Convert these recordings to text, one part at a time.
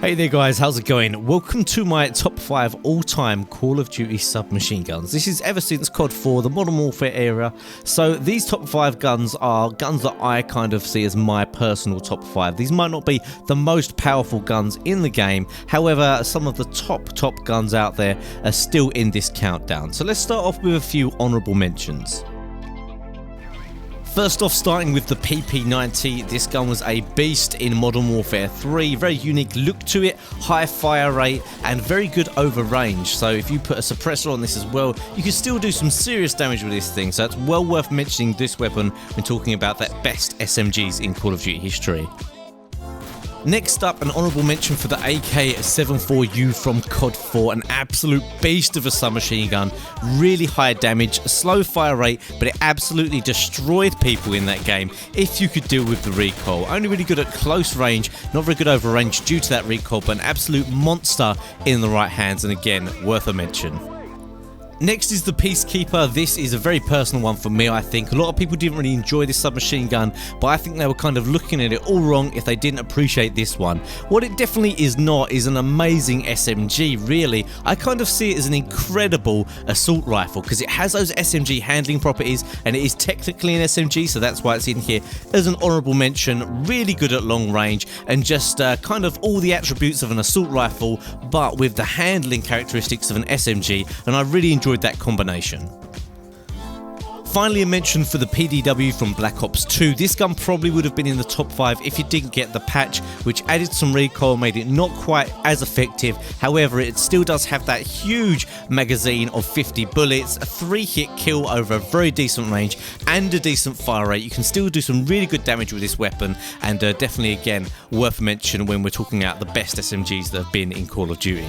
Hey there guys, how's it going? Welcome to my top 5 all-time Call of Duty submachine guns. This is ever since COD4, the Modern Warfare era. So these top 5 guns are guns that I kind of see as my personal top 5. These might not be the most powerful guns in the game, however some of the top guns out there are still in this countdown. So let's start off with a few honourable mentions. First off, starting with the PP90, this gun was a beast in Modern Warfare 3, very unique look to it, high fire rate and very good over range, so if you put a suppressor on this as well, you can still do some serious damage with this thing, so it's well worth mentioning this weapon when talking about that best SMGs in Call of Duty history. Next up, an honourable mention for the AK-74U from COD4, an absolute beast of a submachine gun, really high damage, slow fire rate, but it absolutely destroyed people in that game if you could deal with the recoil. Only really good at close range, not very good over range due to that recoil, but an absolute monster in the right hands, and again, worth a mention. Next is the Peacekeeper. This is a very personal one for me, I think. A lot of people didn't really enjoy this submachine gun, but I think they were kind of looking at it all wrong if they didn't appreciate this one. What it definitely is not is an amazing SMG, really. I kind of see it as an incredible assault rifle because it has those SMG handling properties and it is technically an SMG, so that's why it's in here as an honourable mention. Really good at long range and just kind of all the attributes of an assault rifle, but with the handling characteristics of an SMG, and I really enjoyed that combination. Finally, a mention for the PDW from Black Ops 2. This gun probably would have been in the top 5 if you didn't get the patch, which added some recoil, made it not quite as effective. However, it still does have that huge magazine of 50 bullets, a 3-hit kill over a very decent range, and a decent fire rate. You can still do some really good damage with this weapon, and definitely, again, worth mention when we're talking about the best SMGs that have been in Call of Duty.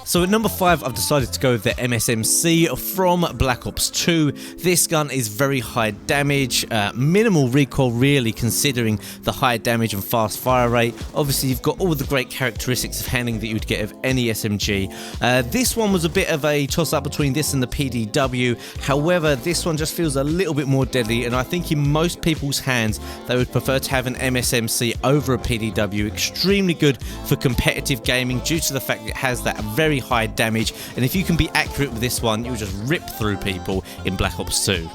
So at number 5, I've decided to go with the MSMC from Black Ops 2. This gun is very high damage, minimal recoil really considering the high damage and fast fire rate. Obviously you've got all the great characteristics of handling that you would get of any SMG. This one was a bit of a toss up between this and the PDW, however this one just feels a little bit more deadly, and I think in most people's hands they would prefer to have an MSMC over a PDW. Extremely good for competitive gaming due to the fact that it has that very high damage, and if you can be accurate with this one, you'll just rip through people in Black Ops 2.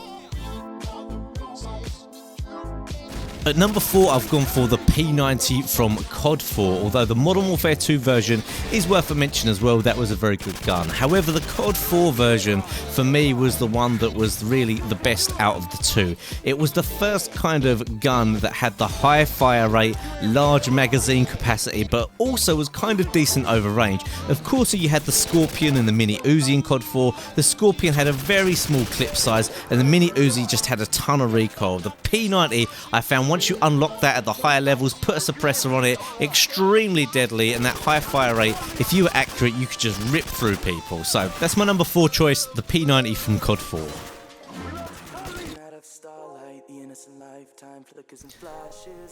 At number 4, I've gone for the P90 from COD4, although the Modern Warfare 2 version is worth a mention as well. That was a very good gun. However, the COD4 version for me was the one that was really the best out of the two. It was the first kind of gun that had the high fire rate, large magazine capacity, but also was kind of decent over range. Of course, you had the Scorpion and the Mini Uzi in COD4. The Scorpion had a very small clip size, and the Mini Uzi just had a ton of recoil. The P90, I found once you unlock that at the higher levels, put a suppressor on it, extremely deadly, and that high fire rate, if you were accurate, you could just rip through people. So that's my number 4 choice, the P90 from COD4.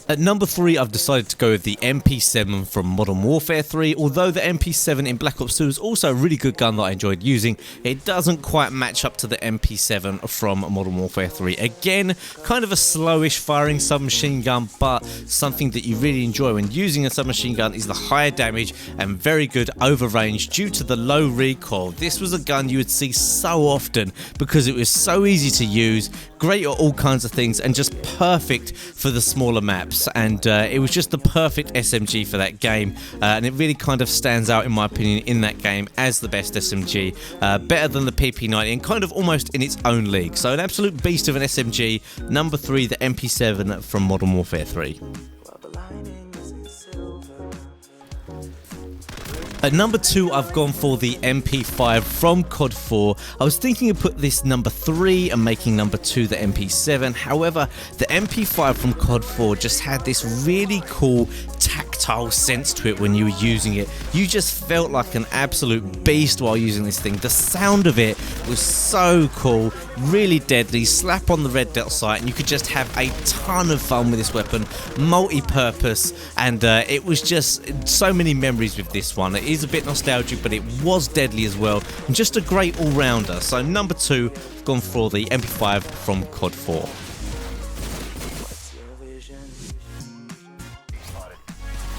At number 3, I've decided to go with the MP7 from Modern Warfare 3. Although the MP7 in Black Ops 2 is also a really good gun that I enjoyed using, it doesn't quite match up to the MP7 from Modern Warfare 3. Again, kind of a slowish firing submachine gun, but something that you really enjoy when using a submachine gun is the higher damage and very good over range due to the low recoil. This was a gun you would see so often because it was so easy to use, great at all kinds of things, and just perfect for the smaller maps, and it was just the perfect SMG for that game, and it really kind of stands out in my opinion in that game as the best SMG, better than the PP90 and kind of almost in its own league. So an absolute beast of an SMG. Number 3, the MP7 from Modern Warfare 3. At number 2, I've gone for the MP5 from COD4. I was thinking of putting this number 3 and making number 2 the MP7. However, the MP5 from COD4 just had this really cool tactile sense to it when you were using it. You just felt like an absolute beast while using this thing. The sound of it was so cool, really deadly, slap on the red dot sight, and you could just have a ton of fun with this weapon, multi-purpose, and it was just so many memories with this one. It is a bit nostalgic, but it was deadly as well, and just a great all-rounder. So number 2, I've gone for the MP5 from COD4.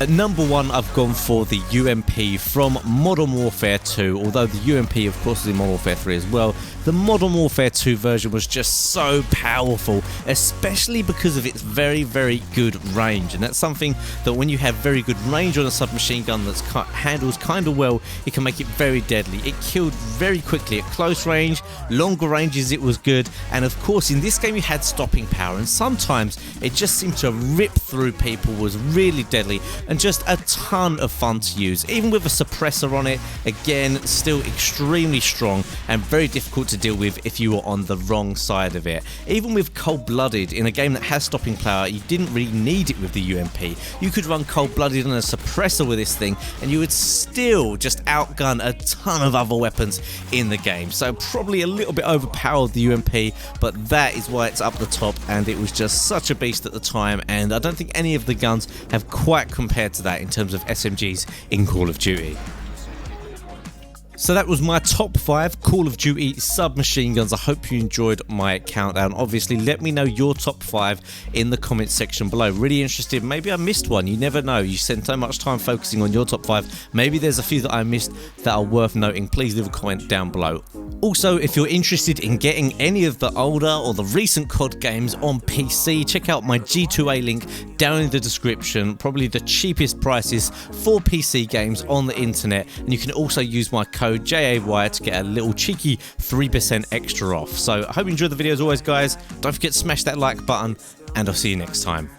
At number 1, I've gone for the UMP from Modern Warfare 2, although the UMP of course is in Modern Warfare 3 as well. The Modern Warfare 2 version was just so powerful, especially because of its very, very good range, and that's something that when you have very good range on a submachine gun that handles kind of well, it can make it very deadly. It killed very quickly at close range, longer ranges it was good, and of course in this game you had stopping power, and sometimes it just seemed to rip through people, was really deadly and just a ton of fun to use. Even with a suppressor on it, again, still extremely strong and very difficult to deal with if you were on the wrong side of it. Even with Cold-Blooded, in a game that has stopping power, you didn't really need it with the UMP. You could run Cold-Blooded on a suppressor with this thing and you would still just outgun a ton of other weapons in the game. So probably a little bit overpowered, the UMP, but that is why it's up the top, and it was just such a beast at the time, and I don't think any of the guns have quite compared to that in terms of SMGs in Call of Duty. So that was my top 5 Call of Duty submachine guns. I hope you enjoyed my countdown. Obviously, let me know your top 5 in the comments section below. Really interested. Maybe I missed one. You never know. You spend so much time focusing on your top 5. Maybe there's a few that I missed that are worth noting. Please leave a comment down below. Also, if you're interested in getting any of the older or the recent COD games on PC, check out my G2A link down in the description. Probably the cheapest prices for PC games on the internet. And you can also use my code JAY to get a little cheeky 3% extra off. So I hope you enjoyed the video as always, guys. Don't forget to smash that like button, and I'll see you next time.